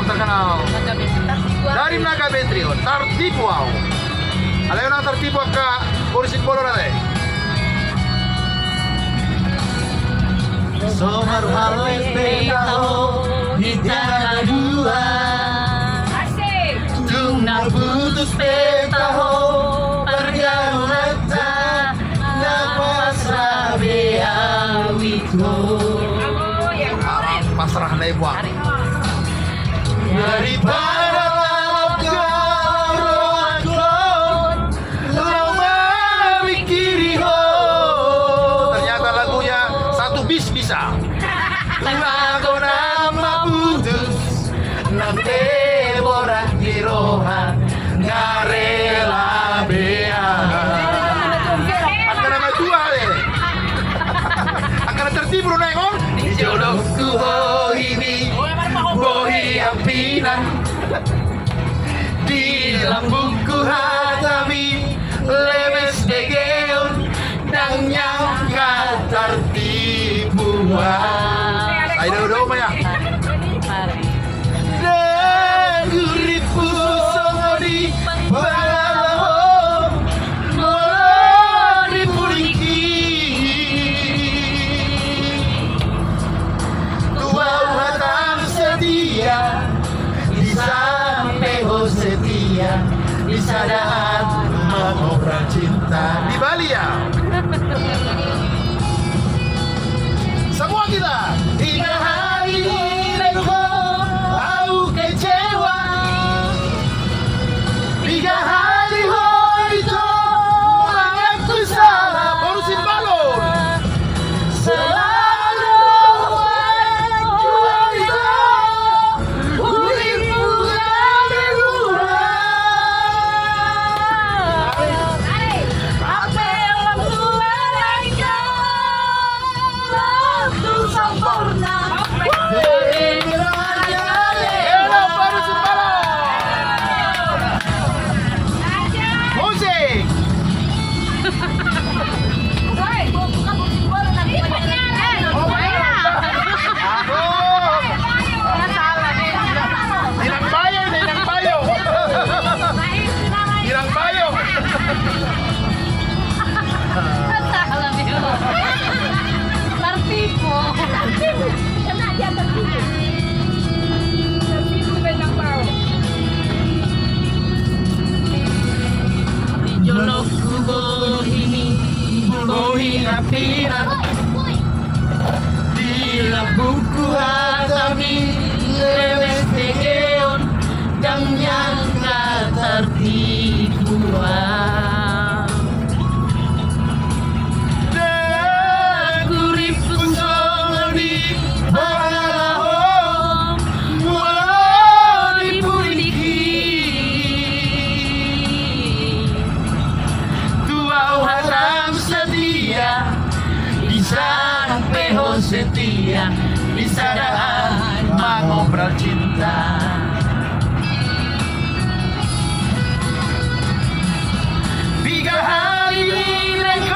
terkenal dari Naga Betrio, tertipu wow. Ada yang tertipu ke polisi polo nanti. Somar halete tahu hidana dua. Tuna putus petaho pergaulata napas rabe awiko. Pasrah naik buang. Daripada ternyata lagunya satu bis bisa. Lagu nama putus nanti borak girohan ngarela bea. Akan nama dua deh. Akan tertipu naik om. Di jodohku ini bohi ampinan di lambungku hatami lemes degeon dan nyangka tertipuan. Ayo dulu ya. Dan guripu songodi balaho molo dipuliki tua hatam setia di sampeho setia di sadaan mengobrak cinta Di Bali ya. Semua kita. tiga hari leko aku kecewa 3 hari itu mengaku salah Polusi balon. selalu Hello polusi balon. Musik. Oh, Irang Bayo ini, Irang Bayo. Irang Bayo. Kena dia tertipu. Tertipu benang bau. Jolokku bohi ampinan di lambungku hatami lemes tegeon dan nyangka tertipuan. Guripku songodi balaho molo dipuliki tuau hatam setia di sampeho setia di sadaan mengobrak cinta. 3 hari leko